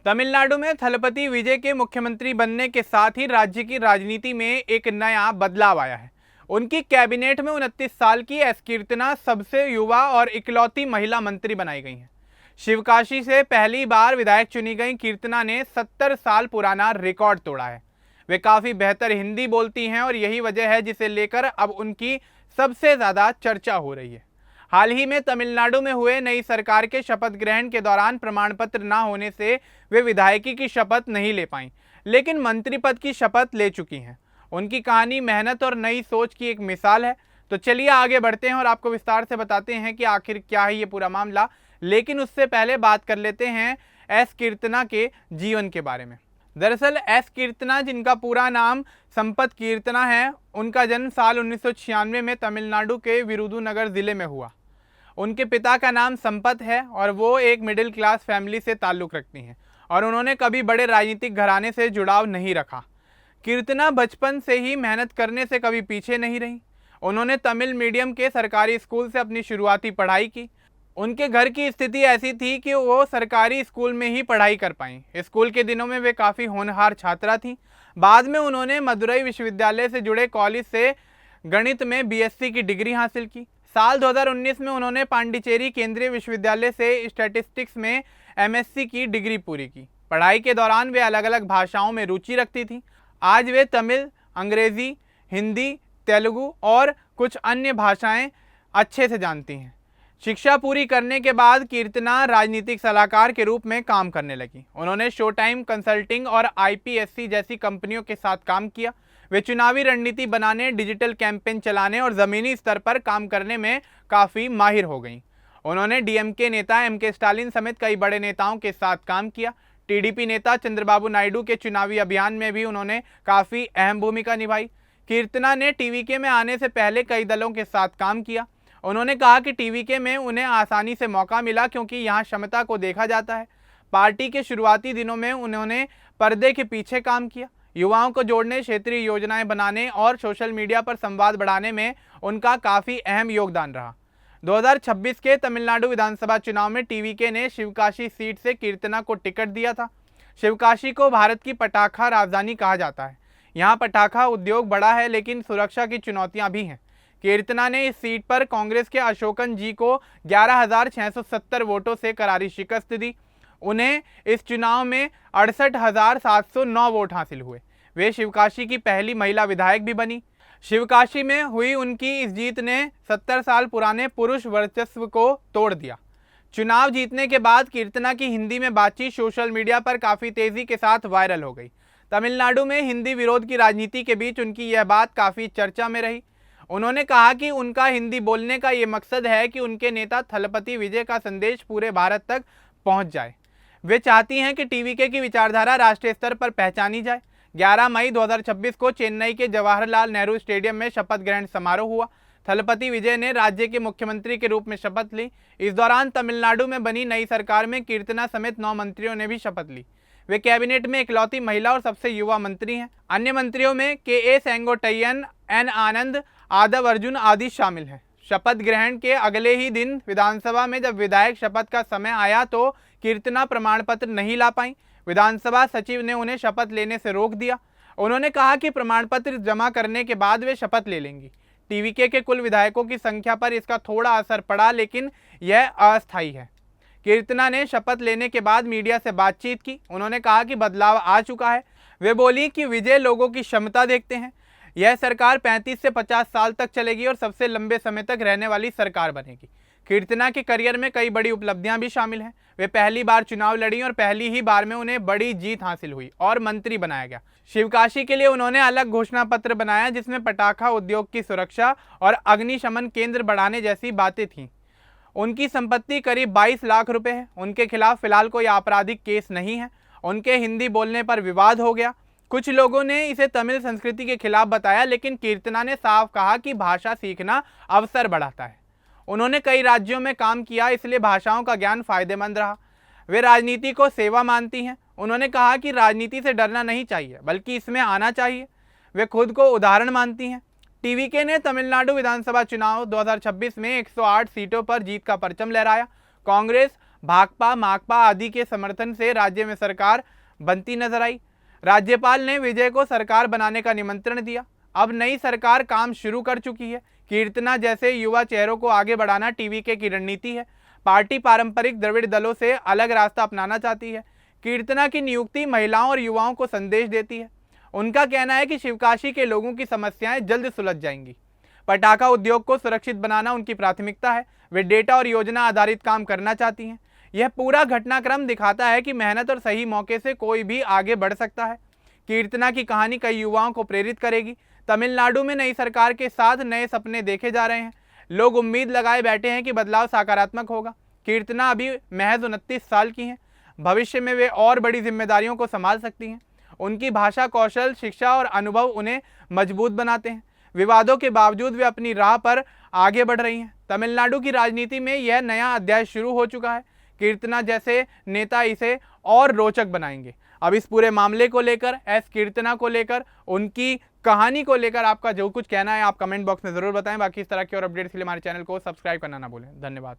तमिलनाडु में थलपति विजय के मुख्यमंत्री बनने के साथ ही राज्य की राजनीति में एक नया बदलाव आया है। उनकी कैबिनेट में 29 साल की एस कीर्तना सबसे युवा और इकलौती महिला मंत्री बनाई गई हैं। शिवकाशी से पहली बार विधायक चुनी गई कीर्तना ने 70 साल पुराना रिकॉर्ड तोड़ा है। वे काफ़ी बेहतर हिंदी बोलती हैं और यही वजह है जिसे लेकर अब उनकी सबसे ज़्यादा चर्चा हो रही है। हाल ही में तमिलनाडु में हुए नई सरकार के शपथ ग्रहण के दौरान प्रमाण पत्र न होने से वे विधायकी की शपथ नहीं ले पाईं, लेकिन मंत्री पद की शपथ ले चुकी हैं। उनकी कहानी मेहनत और नई सोच की एक मिसाल है। तो चलिए आगे बढ़ते हैं और आपको विस्तार से बताते हैं कि आखिर क्या है ये पूरा मामला। लेकिन उससे पहले बात कर लेते हैं एस कीर्तना के जीवन के बारे में। दरअसल एस कीर्तना, जिनका पूरा नाम संपत कीर्तना है, उनका जन्म साल 1996 में तमिलनाडु के विरुधुनगर जिले में हुआ। उनके पिता का नाम संपत है और वो एक मिडिल क्लास फैमिली से ताल्लुक़ रखती हैं और उन्होंने कभी बड़े राजनीतिक घराने से जुड़ाव नहीं रखा। कीर्तना बचपन से ही मेहनत करने से कभी पीछे नहीं रही। उन्होंने तमिल मीडियम के सरकारी स्कूल से अपनी शुरुआती पढ़ाई की। उनके घर की स्थिति ऐसी थी कि वो सरकारी स्कूल में ही पढ़ाई कर पाईं। स्कूल के दिनों में वे काफ़ी होनहार छात्रा थीं। बाद में उन्होंने मदुरई विश्वविद्यालय से जुड़े कॉलेज से गणित में बीएससी की डिग्री हासिल की। साल 2019 में उन्होंने पांडिचेरी केंद्रीय विश्वविद्यालय से स्टैटिस्टिक्स में एमएससी की डिग्री पूरी की। पढ़ाई के दौरान वे अलग अलग भाषाओं में रुचि रखती थीं। आज वे तमिल, अंग्रेज़ी, हिंदी, तेलुगु और कुछ अन्य भाषाएं अच्छे से जानती हैं। शिक्षा पूरी करने के बाद कीर्तना राजनीतिक सलाहकार के रूप में काम करने लगी। उन्होंने शो टाइम कंसल्टिंग और आईपीएससी जैसी कंपनियों के साथ काम किया। वे चुनावी रणनीति बनाने, डिजिटल कैंपेन चलाने और ज़मीनी स्तर पर काम करने में काफ़ी माहिर हो गईं। उन्होंने डीएमके नेता एमके स्टालिन समेत कई बड़े नेताओं के साथ काम किया। टीडीपी नेता चंद्रबाबू नायडू के चुनावी अभियान में भी उन्होंने काफ़ी अहम भूमिका निभाई। कीर्तना ने टीवीके में आने से पहले कई दलों के साथ काम किया। उन्होंने कहा कि टीवीके में उन्हें आसानी से मौका मिला क्योंकि यहाँ क्षमता को देखा जाता है। पार्टी के शुरुआती दिनों में उन्होंने पर्दे के पीछे काम किया। युवाओं को जोड़ने, क्षेत्रीय योजनाएं बनाने और सोशल मीडिया पर संवाद बढ़ाने में उनका काफ़ी अहम योगदान रहा। 2026 के तमिलनाडु विधानसभा चुनाव में टीवीके ने शिवकाशी सीट से कीर्तना को टिकट दिया था। शिवकाशी को भारत की पटाखा राजधानी कहा जाता है। यहाँ पटाखा उद्योग बड़ा है, लेकिन सुरक्षा की चुनौतियाँ भी हैं। कीर्तना ने इस सीट पर कांग्रेस के अशोकन जी को 11,670 वोटों से करारी शिकस्त दी। उन्हें इस चुनाव में 68,709 वोट हासिल हुए। वे शिवकाशी की पहली महिला विधायक भी बनी। शिवकाशी में हुई उनकी इस जीत ने 70 साल पुराने पुरुष वर्चस्व को तोड़ दिया। चुनाव जीतने के बाद कीर्तना की हिंदी में बातचीत सोशल मीडिया पर काफ़ी तेज़ी के साथ वायरल हो गई। तमिलनाडु में हिंदी विरोध की राजनीति के बीच उनकी यह बात काफ़ी चर्चा में रही। उन्होंने कहा कि उनका हिंदी बोलने का ये मकसद है कि उनके नेता थलपति विजय का संदेश पूरे भारत तक पहुंच जाए। वे चाहती हैं कि टीवीके की विचारधारा राष्ट्रीय स्तर पर पहचानी जाए। 11 मई 2026 को चेन्नई के जवाहरलाल नेहरू स्टेडियम में शपथ ग्रहण समारोह हुआ। थलपति विजय ने राज्य के मुख्यमंत्री के रूप में शपथ ली। इस दौरान तमिलनाडु में बनी नई सरकार में कीर्तना समेत 9 मंत्रियों ने भी शपथ ली। वे कैबिनेट में इकलौती महिला और सबसे युवा मंत्री हैं। अन्य मंत्रियों में के सेंगोट्टयन, एन आनंद, आदव अर्जुन आदि शामिल हैं। शपथ ग्रहण के अगले ही दिन विधानसभा में जब विधायक शपथ का समय आया तो कीर्तना प्रमाण पत्र नहीं ला पाई। विधानसभा सचिव ने उन्हें शपथ लेने से रोक दिया। उन्होंने कहा कि प्रमाण पत्र जमा करने के बाद वे शपथ ले लेंगी। टीवीके के कुल विधायकों की संख्या पर इसका थोड़ा असर पड़ा, लेकिन यह अस्थायी है। कीर्तना ने शपथ लेने के बाद मीडिया से बातचीत की। उन्होंने कहा कि बदलाव आ चुका है। वे बोली कि विजय लोगों की क्षमता देखते हैं। यह सरकार 35 से 50 साल तक चलेगी और सबसे लंबे समय तक रहने वाली सरकार बनेगी। कीर्तना के करियर में कई बड़ी उपलब्धियां भी शामिल हैं। वे पहली बार चुनाव लड़ी और पहली ही बार में उन्हें बड़ी जीत हासिल हुई और मंत्री बनाया गया। शिवकाशी के लिए उन्होंने अलग घोषणा पत्र बनाया जिसमें पटाखा उद्योग की सुरक्षा और अग्निशमन केंद्र बढ़ाने जैसी बातें थीं। उनकी संपत्ति करीब 22 लाख रुपए है। उनके खिलाफ फिलहाल कोई आपराधिक केस नहीं है। उनके हिंदी बोलने पर विवाद हो गया। कुछ लोगों ने इसे तमिल संस्कृति के खिलाफ बताया, लेकिन कीर्तना ने साफ कहा कि भाषा सीखना अवसर बढ़ाता है। उन्होंने कई राज्यों में काम किया, इसलिए भाषाओं का ज्ञान फायदेमंद रहा। वे राजनीति को सेवा मानती हैं। उन्होंने कहा कि राजनीति से डरना नहीं चाहिए, बल्कि इसमें आना चाहिए। वे खुद को उदाहरण मानती हैं। टीवीके ने तमिलनाडु विधानसभा चुनाव 2026 में 108 सीटों पर जीत का परचम लहराया। कांग्रेस भाकपा माकपा आदि के समर्थन से राज्य में सरकार बनती नजर आई। राज्यपाल ने विजय को सरकार बनाने का निमंत्रण दिया। अब नई सरकार काम शुरू कर चुकी है। कीर्तना जैसे युवा चेहरों को आगे बढ़ाना टीवीके की रणनीति है। पार्टी पारंपरिक द्रविड़ दलों से अलग रास्ता अपनाना चाहती है। कीर्तना की नियुक्ति महिलाओं और युवाओं को संदेश देती है। उनका कहना है कि शिवकाशी के लोगों की समस्याएं जल्द सुलझ जाएंगी। पटाखा उद्योग को सुरक्षित बनाना उनकी प्राथमिकता है। वे डेटा और योजना आधारित काम करना चाहती हैं। यह पूरा घटनाक्रम दिखाता है कि मेहनत और सही मौके से कोई भी आगे बढ़ सकता है। कीर्तना की कहानी कई युवाओं को प्रेरित करेगी। तमिलनाडु में नई सरकार के साथ नए सपने देखे जा रहे हैं। लोग उम्मीद लगाए बैठे हैं कि बदलाव सकारात्मक होगा। कीर्तना अभी महज 29 साल की हैं। भविष्य में वे और बड़ी जिम्मेदारियों को संभाल सकती हैं। उनकी भाषा कौशल, शिक्षा और अनुभव उन्हें मजबूत बनाते हैं। विवादों के बावजूद वे अपनी राह पर आगे बढ़ रही हैं। तमिलनाडु की राजनीति में यह नया अध्याय शुरू हो चुका है। कीर्तना जैसे नेता इसे और रोचक बनाएंगे। अब इस पूरे मामले को लेकर, एस कीर्तना को लेकर, उनकी कहानी को लेकर आपका जो कुछ कहना है आप कमेंट बॉक्स में जरूर बताएं। बाकी इस तरह की और अपडेट्स के लिए हमारे चैनल को सब्सक्राइब करना ना भूलें। धन्यवाद।